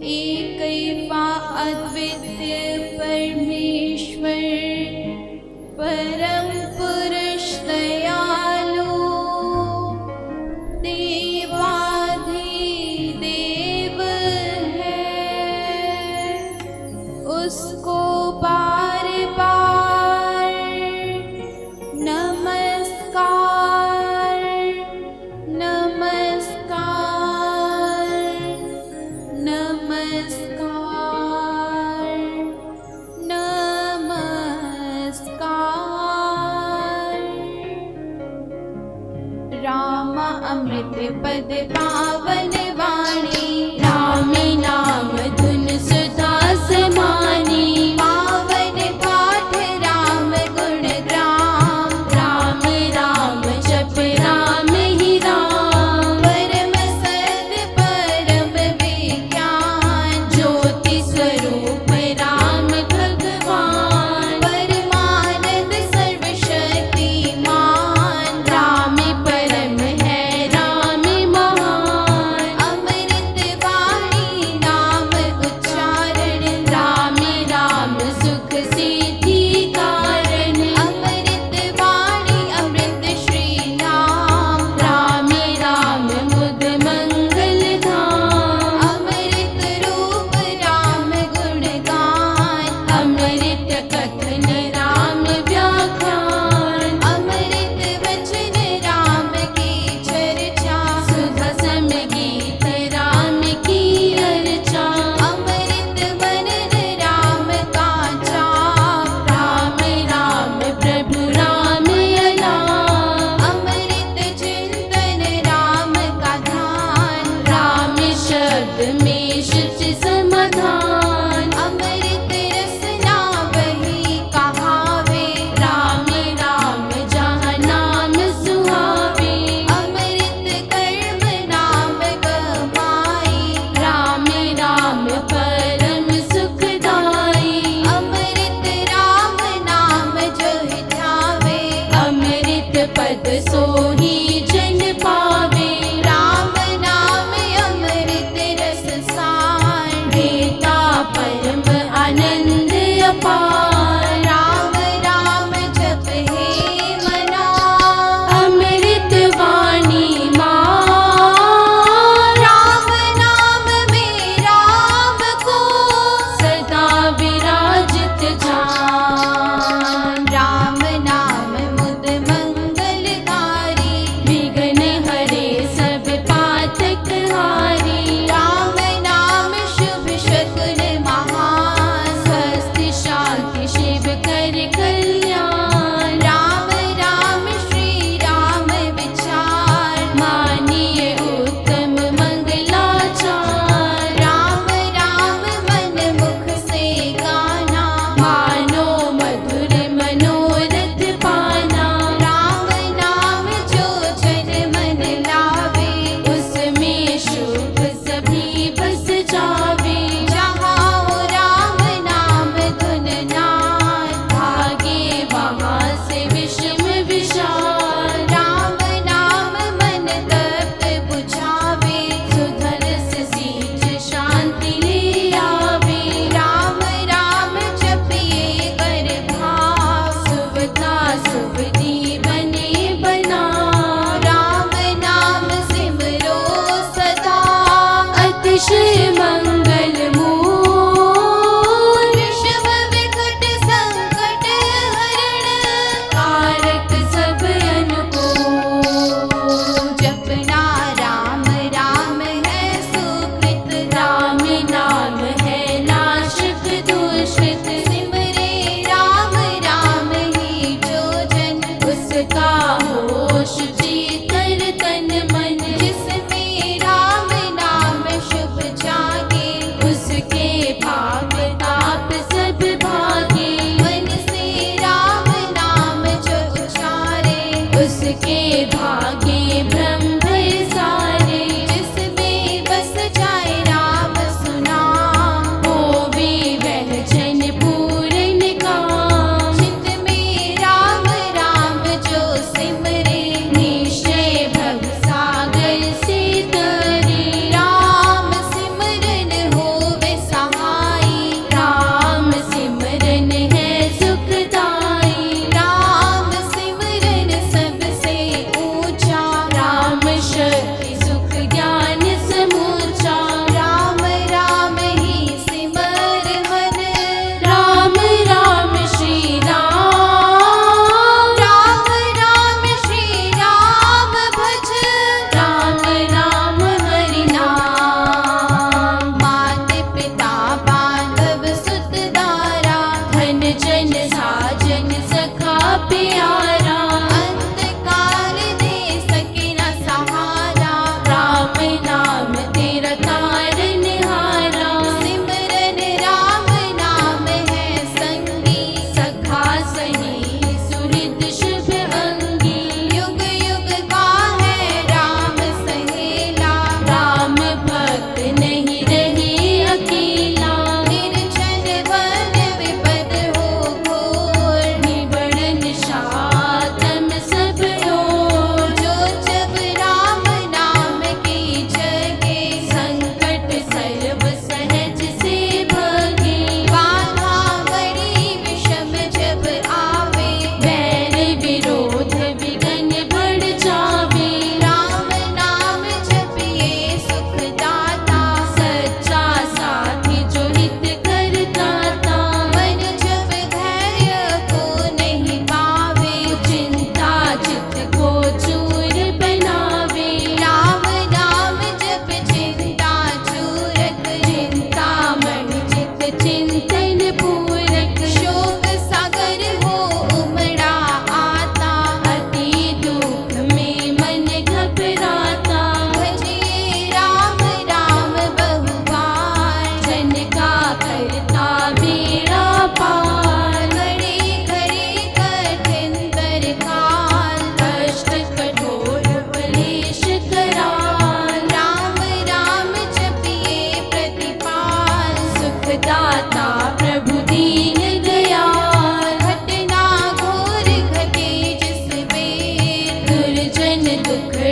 एकैवा अद्वितीय परमेश्वर परम पुरुष दयालु देवाधिदेव है, उसको बार बार नमस्कार नमस्कार नमस्कार नमस्कार। राम अमृत पद पावन वाणी, रामी नाम धुन सुधा समानी। पावन पाठ राम गुण ग्राम, राम राम जप राम ही राम। परम सद परम विज्ञान, ज्योति स्वरूप राम भगवान। परमानंद सर्वशक्तिमान, राम परम है राम महान। अमृत वाणी नाम उच्चारण, राम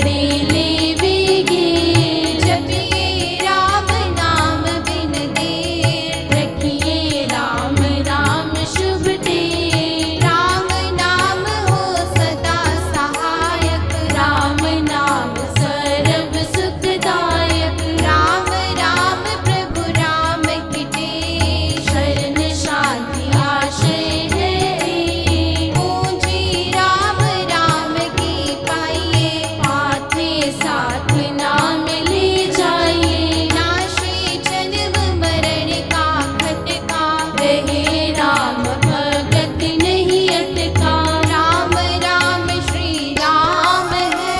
बड़े लेवेगे। जपिए राम नाम बिन देर, रखिए राम राम शुभ देर। राम नाम हो सदा सहायक, राम नाम सर्व सुखदायक। राम राम प्रभु राम की टेक, शरण शांति आश्रय है। पूंजी राम राम की पाइए, पाथे साथ नाम ले जाइए। नाशे जन्म मरण का खटका, रहे राम भगत नहीं अटका। राम राम श्री राम है,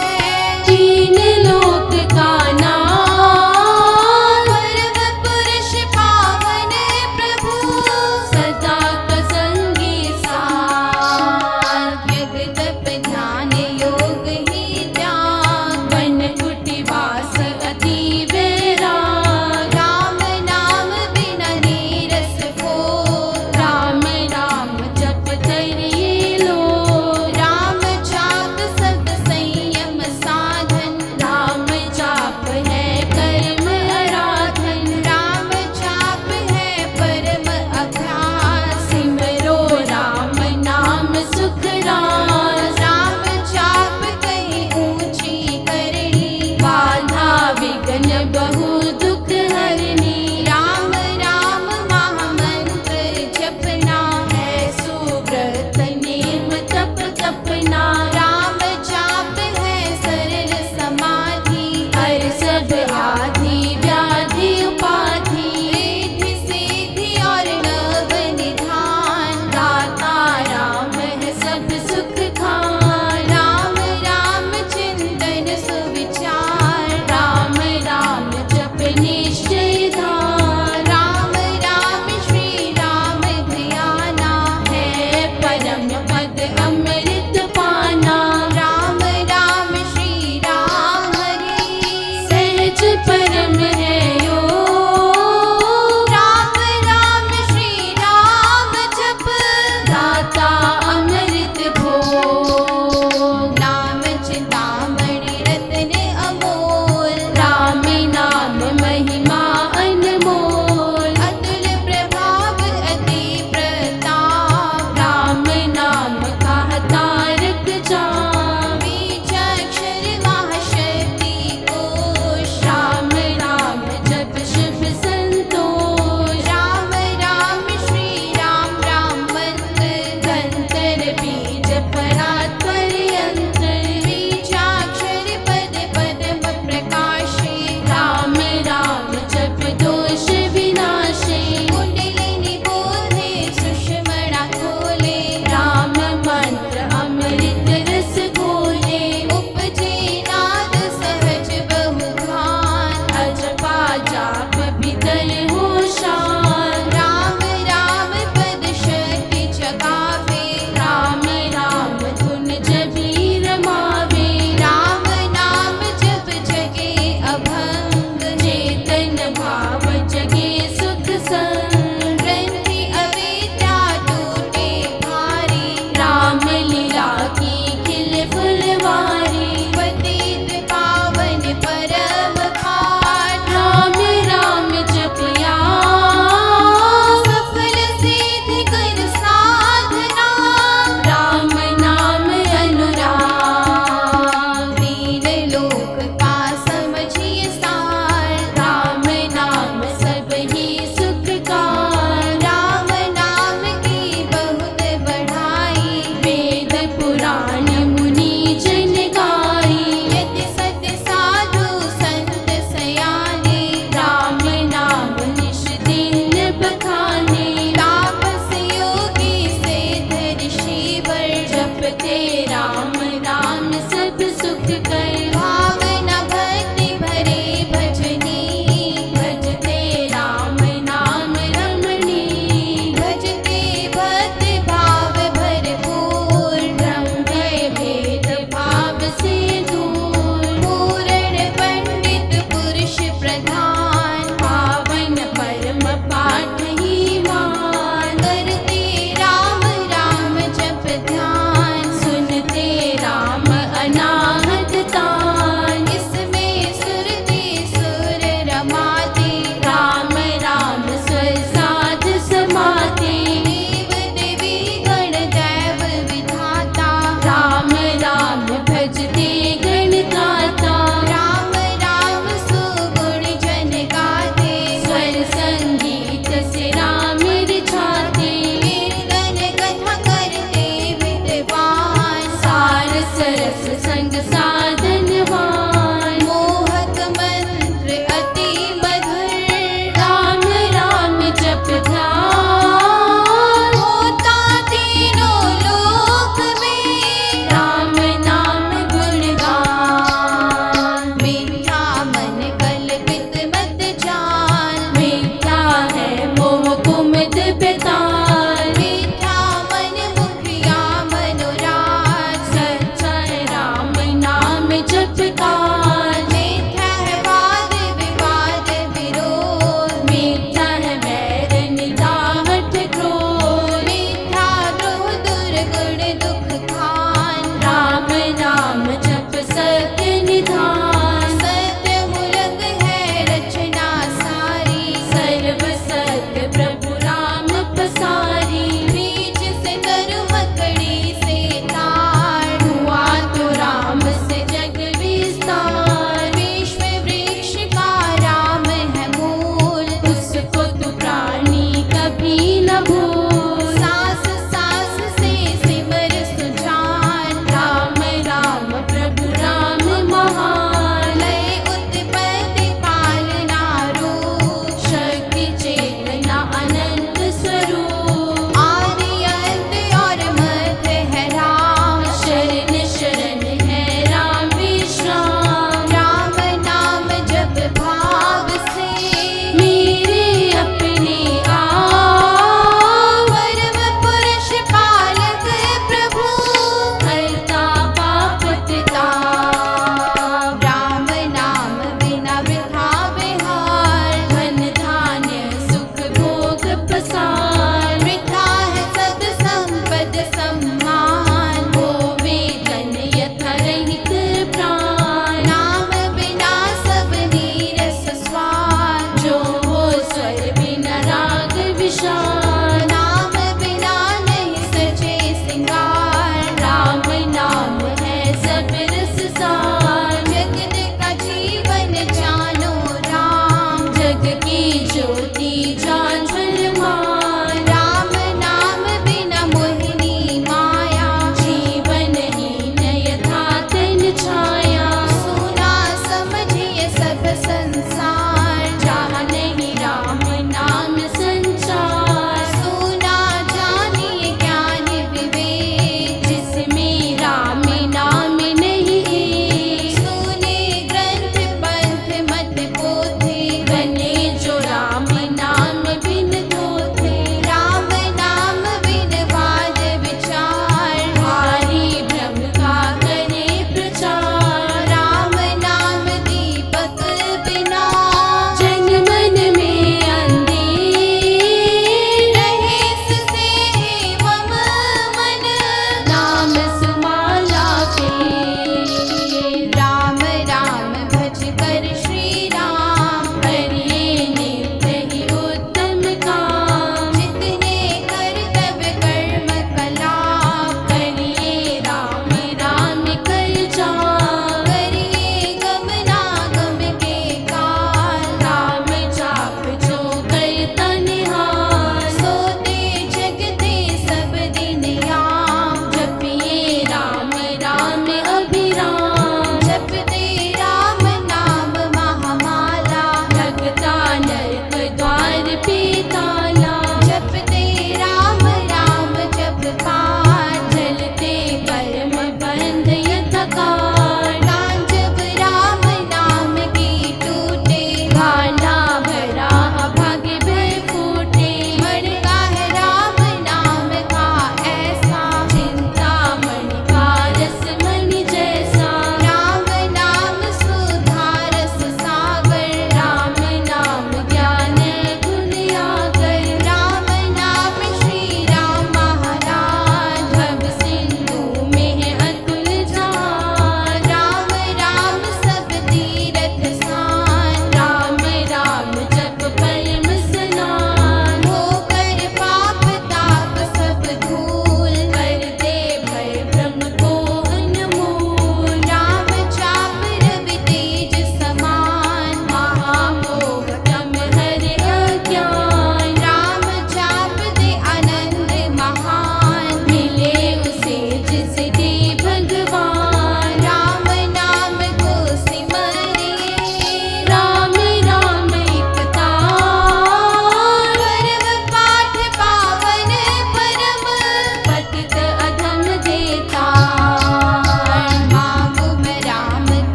तीन लोक का नाम। परम पुरुष पावन प्रभु, सदा कसंगी साथ। यज्ञ तप ध्यान योग ही त्याग, वन कुटी वास अति वैराग। राम नाम बिना नीरस को, राम राम जप करिए लो। राम जाप सब संयम साधन, राम जाप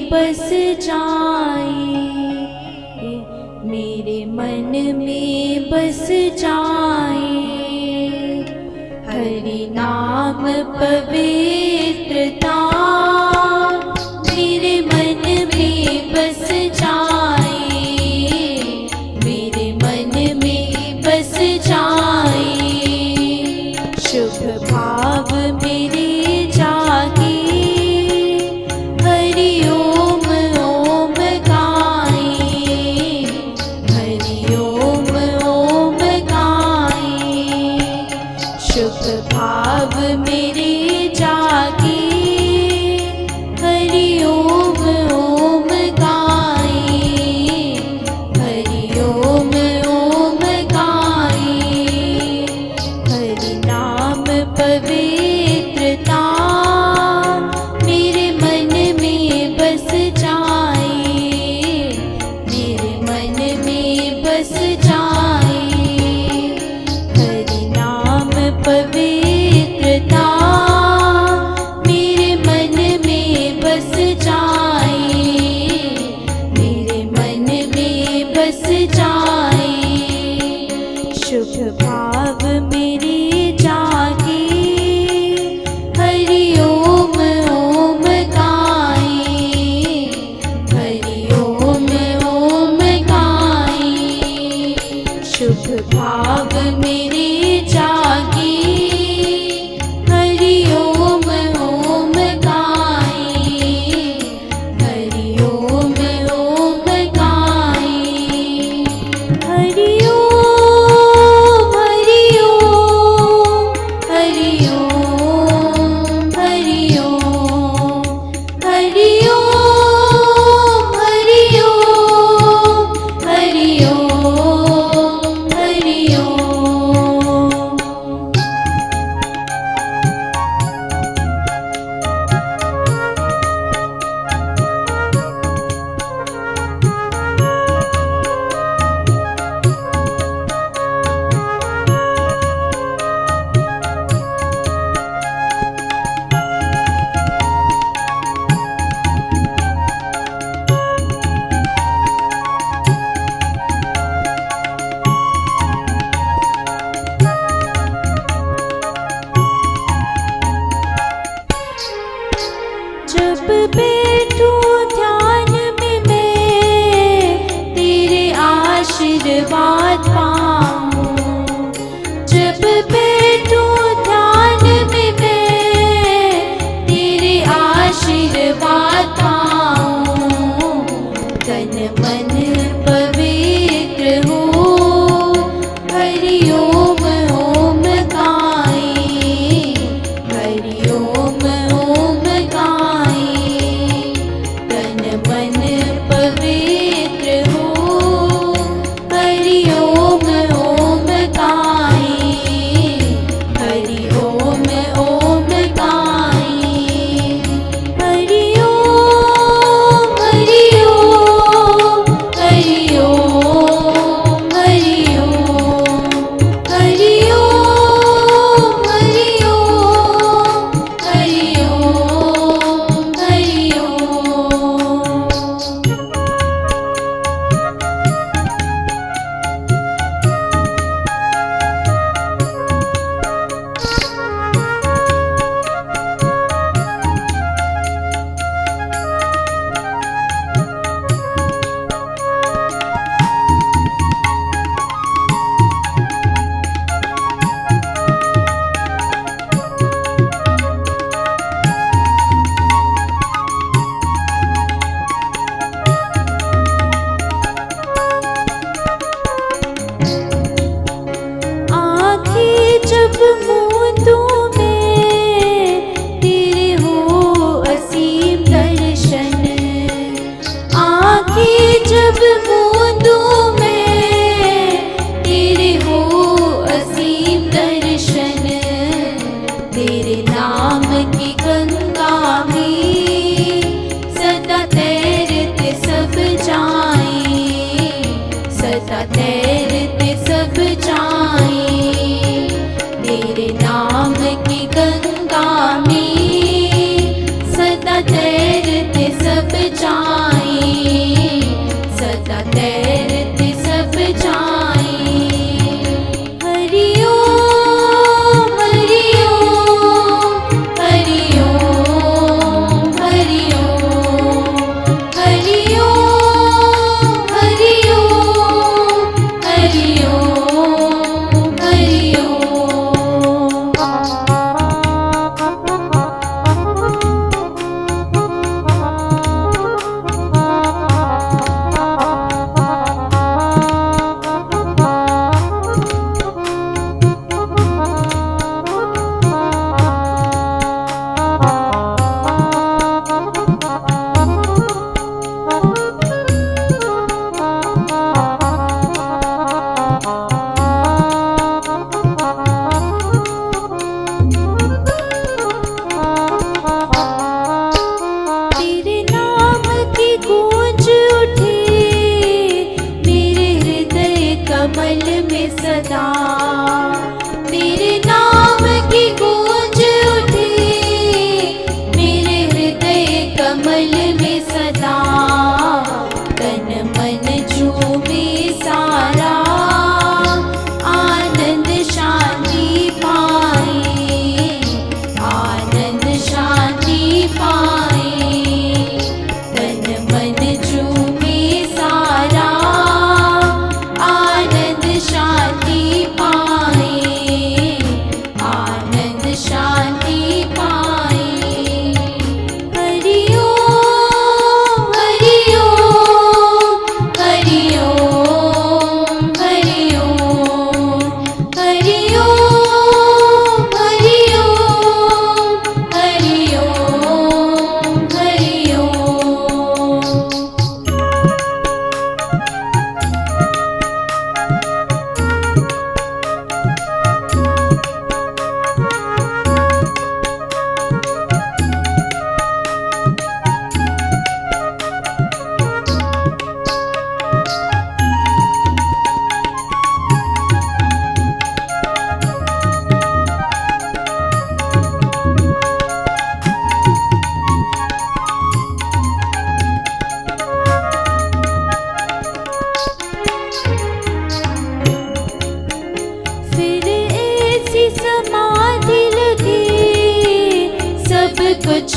में बस जाए, मेरे मन में बस जाए। हरि नाम पवित्रता मेरे मन में बस जाए, मेरे मन में बस जाए। शुभ भाव मेरे जागे, हरि ओम ओम गाए, हरि ओम ओम गाए। शुभ भाव मेरे जागे,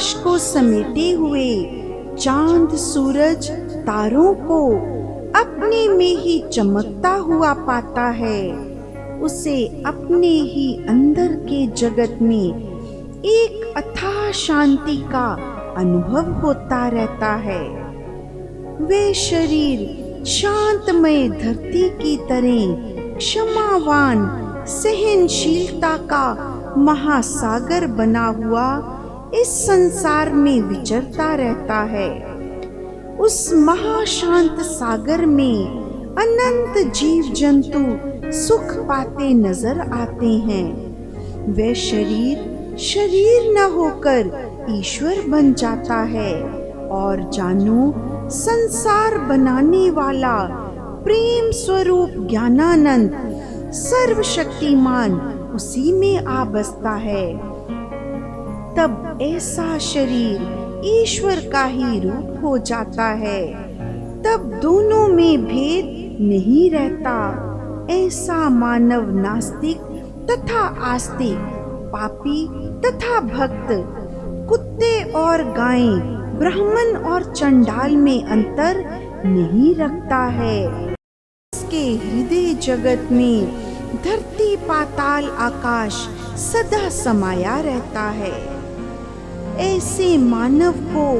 आकाश को समेटे हुए चांद सूरज तारों को अपने में ही चमकता हुआ पाता है, उसे अपने ही अंदर के जगत में एक अथाह शांति का अनुभव होता रहता है। वे शरीर शांतमय धरती की तरह क्षमावान सहनशीलता का महासागर बना हुआ इस संसार में विचरता रहता है। उस महाशांत सागर में अनंत जीव जंतु सुख पाते नजर आते हैं। वह शरीर न होकर ईश्वर बन जाता है और जानो संसार बनाने वाला प्रेम स्वरूप ज्ञानानंद सर्वशक्तिमान उसी में आ बसता है। तब ऐसा शरीर ईश्वर का ही रूप हो जाता है। तब दोनों में भेद नहीं रहता। ऐसा मानव नास्तिक तथा आस्तिक, पापी तथा भक्त, कुत्ते और गायें, ब्राह्मण और चंडाल में अंतर नहीं रखता है। इसके हृदय जगत में धरती पाताल आकाश सदा समाया रहता है। ऐसे मानव को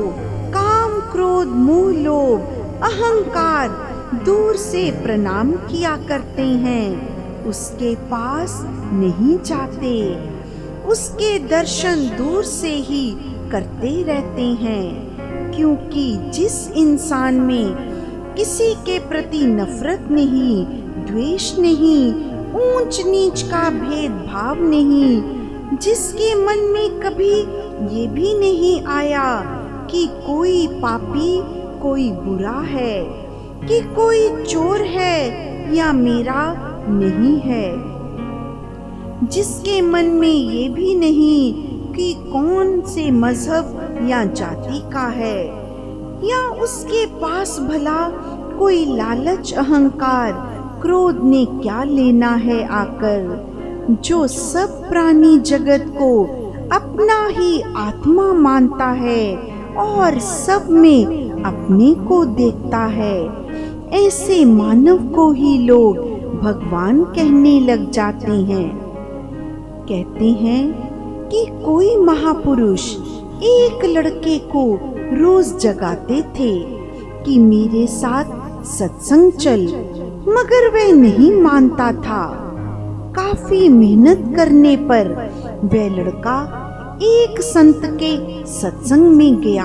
काम क्रोध मोह लोभ अहंकार दूर से प्रणाम किया करते हैं, उसके पास नहीं जाते, उसके दर्शन दूर से ही करते रहते हैं। क्योंकि जिस इंसान में किसी के प्रति नफरत नहीं, द्वेष नहीं, ऊंच नीच का भेदभाव नहीं, जिसके मन में कभी ये भी नहीं आया कि कोई पापी कोई बुरा है, कि कोई चोर है या मेरा नहीं है, जिसके मन में ये भी नहीं कि कौन से मजहब या जाति का है, या उसके पास भला कोई लालच अहंकार क्रोध ने क्या लेना है आकर, जो सब प्राणी जगत को अपना ही आत्मा मानता है और सब में अपने को देखता है। ऐसे मानव को ही लोग भगवान कहने लग जाते हैं। कहते हैं कि कोई महापुरुष एक लड़के को रोज जगाते थे कि मेरे साथ सत्संग चल, मगर वह नहीं मानता था। काफी मेहनत करने पर वह लड़का एक संत के सत्संग में गया।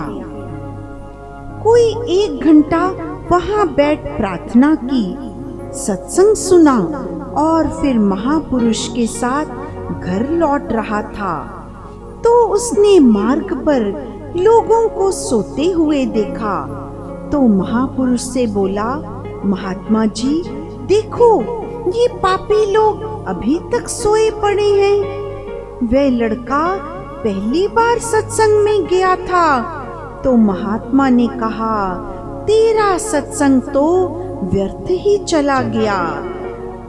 कोई 1 घंटा वहां बैठ प्रार्थना की, सत्संग सुना और फिर महापुरुष के साथ घर लौट रहा था तो उसने मार्ग पर लोगों को सोते हुए देखा। तो महापुरुष से बोला, महात्मा जी देखो, ये पापी लोग अभी तक सोए पड़े हैं। वह लड़का पहली बार सत्संग में गया था। तो महात्मा ने कहा, तेरा सत्संग तो व्यर्थ ही चला गया,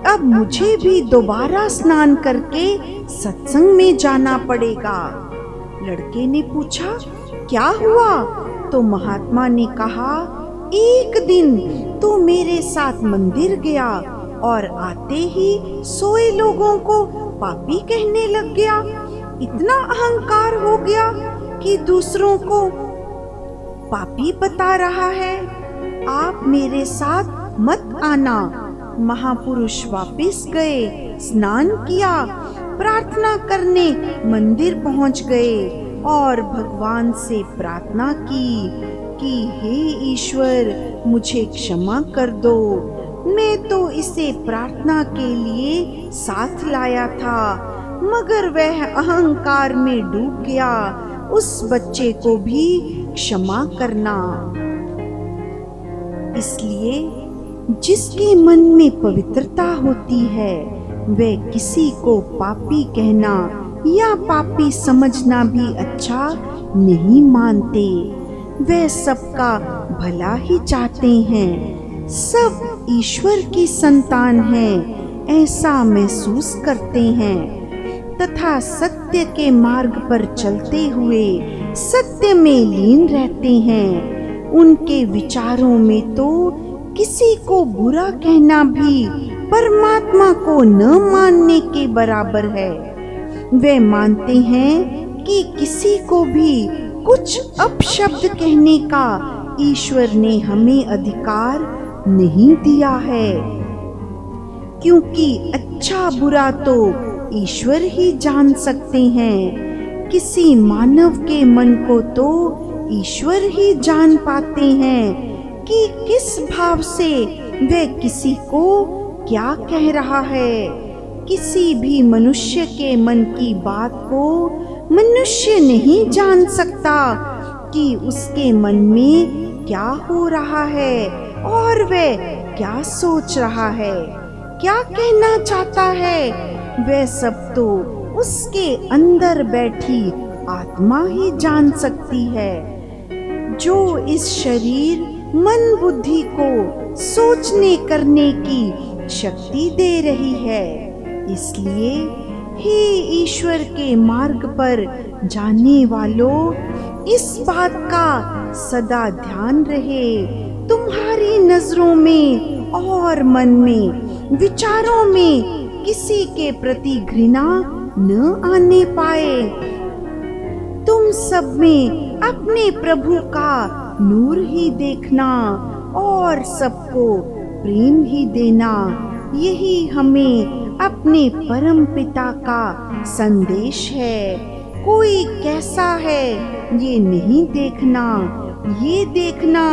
अब मुझे भी दोबारा स्नान करके सत्संग में जाना पड़ेगा। लड़के ने पूछा, क्या हुआ? तो महात्मा ने कहा, एक दिन तू मेरे साथ मंदिर गया और आते ही सोए लोगों को पापी कहने लग गया। इतना अहंकार हो गया कि दूसरों को पापी बता रहा है। आप मेरे साथ मत आना। महापुरुष वापस गए, स्नान किया, प्रार्थना करने मंदिर पहुंच गए और भगवान से प्रार्थना की कि हे ईश्वर, मुझे क्षमा कर दो, मैं तो इसे प्रार्थना के लिए साथ लाया था, मगर वह अहंकार में डूब गया। उस बच्चे को भी क्षमा करना। इसलिए जिसके मन में पवित्रता होती है वह किसी को पापी कहना या पापी समझना भी अच्छा नहीं मानते। वह सबका भला ही चाहते हैं, सब ईश्वर की संतान हैं, ऐसा महसूस करते हैं तथा सत्य के मार्ग पर चलते हुए सत्य में लीन रहते हैं। उनके विचारों में तो किसी को बुरा कहना भी परमात्मा को न मानने के बराबर है। वे मानते हैं कि किसी को भी कुछ अपशब्द कहने का ईश्वर ने हमें अधिकार नहीं दिया है, क्योंकि अच्छा बुरा तो ईश्वर ही जान सकते हैं। किसी मानव के मन को तो ईश्वर ही जान पाते हैं कि किस भाव से वे किसी को क्या कह रहा है। किसी भी मनुष्य के मन की बात को मनुष्य नहीं जान सकता कि उसके मन में क्या हो रहा है और वह क्या सोच रहा है, क्या कहना चाहता है। वह सब तो उसके अंदर बैठी आत्मा ही जान सकती है, जो इस शरीर मन बुद्धि को सोचने करने की शक्ति दे रही है। इसलिए हे ईश्वर के मार्ग पर जाने वालों, इस बात का सदा ध्यान रहे, तुम्हारी नजरों में और मन में विचारों में किसी के प्रति घृणा न आने पाए। तुम सब में अपने प्रभु का नूर ही देखना और सबको प्रेम ही देना, यही हमें अपने परम पिता का संदेश है। कोई कैसा है ये नहीं देखना, ये देखना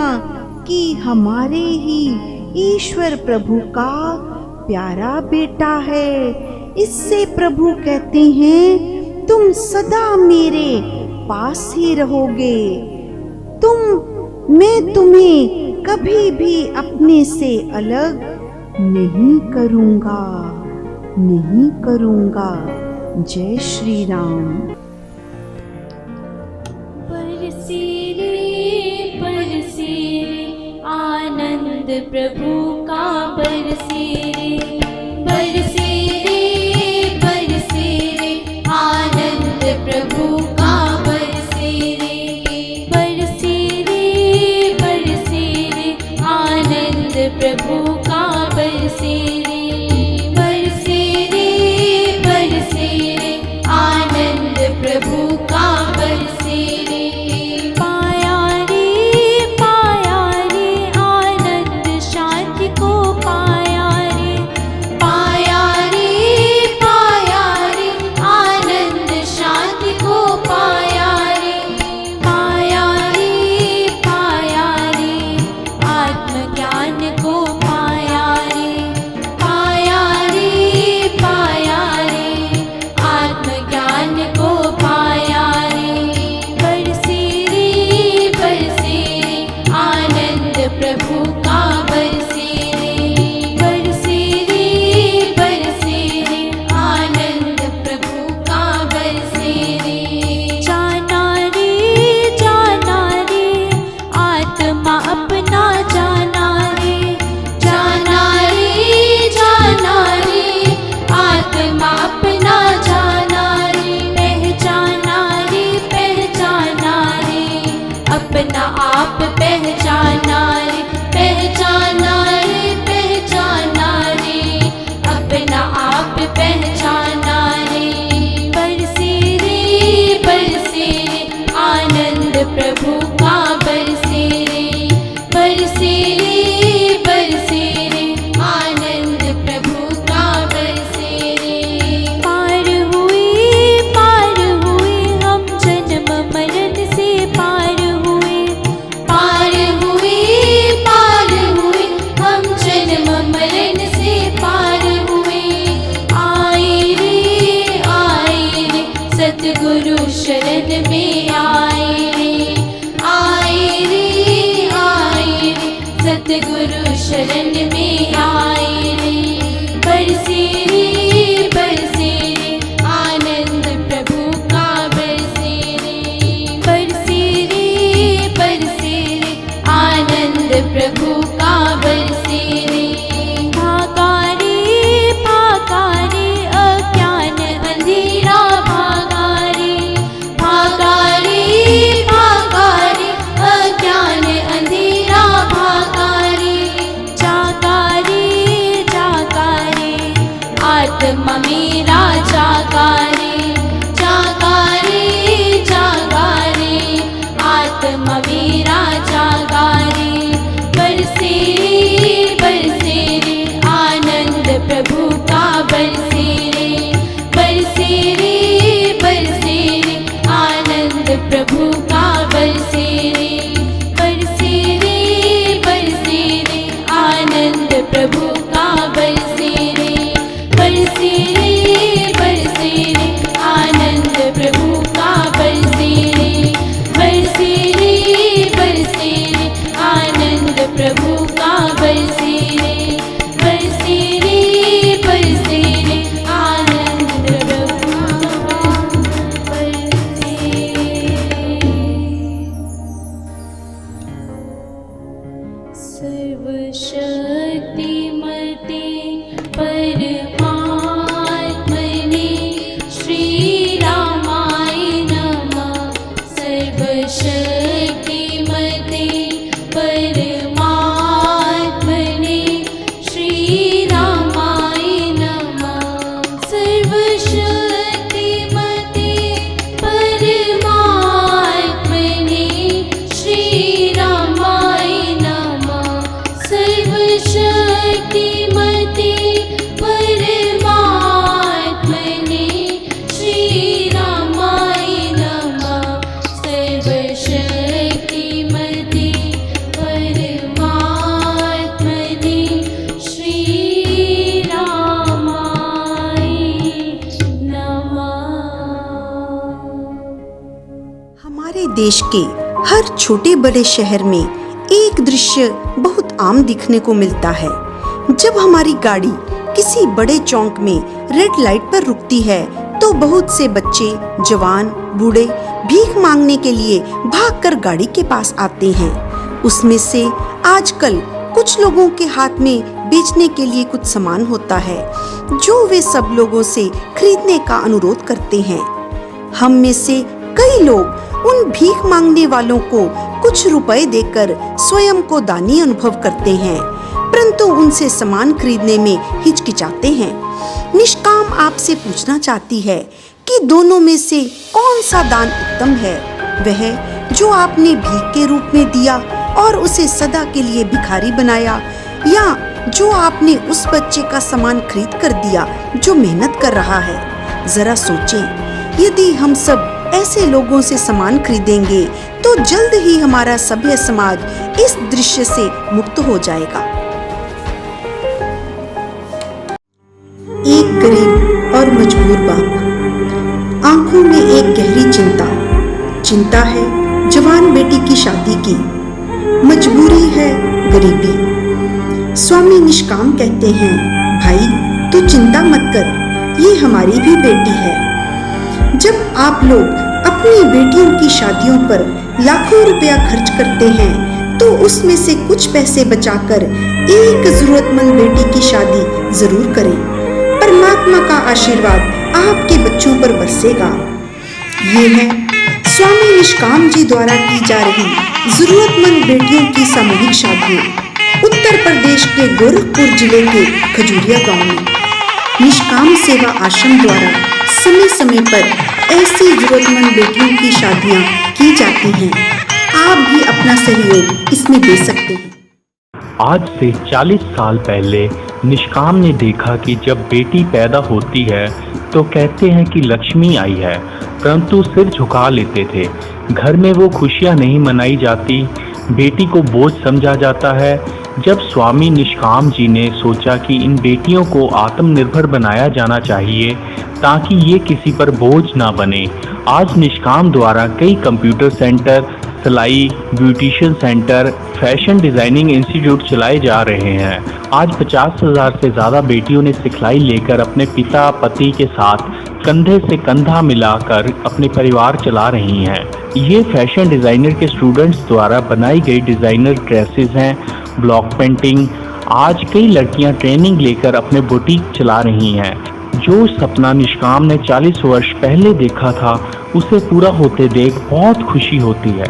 कि हमारे ही ईश्वर प्रभु का प्यारा बेटा है। इससे प्रभु कहते हैं, तुम सदा मेरे पास ही रहोगे। मैं तुम्हें कभी भी अपने से अलग नहीं करूँगा, नहीं करूँगा। जय श्री राम। बरसे आनंद प्रभु का, बरसे आनंद प्रभु का, बरसे आनंद प्रभु का, बरसे आनंद प्रभु का, बरसे पाया रे आनंद शांति को, पाया रे आनंद शांति को, पाया रे आत्मज्ञान को, पाया रे आत्मज्ञान को, पाया रे। बरसे आनंद प्रभु का, बरसे आनंद प्रभु का, बरसे जाना रे आत्मा अपना, जाना रे आत्मा अपना, जाना रे पहचाना रे अपना आप पहचाना रे अपना आप पहचाना रे। बरसे आनंद प्रभु का, बरसे आनंद प्रभु का, बरसे पार हुए हम जन्म मरण से, पार हुए हम जन्म मरण से, पार हुए आए रे सतगुरु शरण में, आए रे सतगुरु शरण में, आए रे। बरसे आनंद प्रभु का, बरसे आनंद प्रभु का, बरसे भागा रे अज्ञान अंधेरा, भागा रे सर्वशक्तिमते परमात्मने श्रीरामाय नमः। सर्वशक्तिमते परमात्मने श्रीरामाय नमः। सर्वशक्तिमते परमात्मने श्रीरामाय नमः। सर्वशक्तिमते परमात्मने श्रीरामाय नमः। सर्वशक्तिमते परमात्मने श्रीरामाय नमः। हमारे देश के हर छोटे बड़े शहर में एक दृश्य बहुत आम दिखने को मिलता है। जब हमारी गाड़ी किसी बड़े चौक में रेड लाइट पर रुकती है तो बहुत से बच्चे, जवान, बूढ़े भीख मांगने के लिए भागकर गाड़ी के पास आते हैं। उसमें से आजकल कुछ लोगों के हाथ में बेचने के लिए कुछ सामान होता है जो वे सब लोगों से खरीदने का अनुरोध करते हैं। हम में से कई लोग उन भीख मांगने वालों को कुछ रुपए देकर स्वयं को दानी अनुभव करते हैं, परंतु उनसे सामान खरीदने में हिचकिचाते हैं। निष्काम आपसे पूछना चाहती है कि दोनों में से कौन सा दान उत्तम है? वह जो आपने भीख के रूप में दिया और उसे सदा के लिए भिखारी बनाया, या जो आपने उस बच्चे का सामान खरीद कर दिया जो मेहनत कर रहा है? जरा सोचें, यदि हम सब ऐसे लोगों से सामान खरीदेंगे तो जल्द ही हमारा सभ्य समाज इस दृश्य से मुक्त हो जाएगा। एक गरीब और मजबूर बाप, आंखों में एक गहरी चिंता है जवान बेटी की शादी की, मजबूरी है गरीबी। स्वामी निष्काम कहते हैं, भाई तू चिंता मत कर, ये हमारी भी बेटी है। जब आप लोग अपनी बेटियों की शादियों पर लाखों रुपया खर्च करते हैं तो उसमें से कुछ पैसे बचाकर एक जरूरतमंद बेटी की शादी जरूर करें। परमात्मा का आशीर्वाद आपके बच्चों पर बरसेगा। ये है स्वामी निष्काम जी द्वारा की जा रही जरूरतमंद बेटियों की सामूहिक शादियां उत्तर प्रदेश के गोरखपुर जिले के खजूरिया गांव में निष्काम सेवा आश्रम द्वारा समय समय पर ऐसी जरूरतमंद बेटियों की शादियां की जाती हैं। आप भी अपना सहयोग इसमें दे सकते हैं। आज से 40 साल पहले निष्काम ने देखा कि जब बेटी पैदा होती है तो कहते हैं कि लक्ष्मी आई है, परंतु सिर झुका लेते थे। घर में वो खुशियां नहीं मनाई जाती, बेटी को बोझ समझा जाता है। जब स्वामी निष्काम जी ने सोचा कि इन बेटियों को आत्मनिर्भर बनाया जाना चाहिए ताकि ये किसी पर बोझ ना बने, आज निष्काम द्वारा कई कंप्यूटर सेंटर, सिलाई, beautician centre, fashion designing institute चलाए जा रहे हैं। आज 50,000 से ज़्यादा बेटियों ने सिखलाई लेकर अपने पिता पति के साथ कंधे से कंधा मिलाकर अपने परिवार चला रही हैं। ये फैशन डिज़ाइनर के स्टूडेंट्स द्वारा बनाई गई डिज़ाइनर ड्रेसेस हैं, ब्लॉक पेंटिंग। आज कई लड़कियां ट्रेनिंग लेकर अपने बुटीक चला रही हैं। जो सपना निष्काम ने 40 वर्ष पहले देखा था उसे पूरा होते देख बहुत खुशी होती है।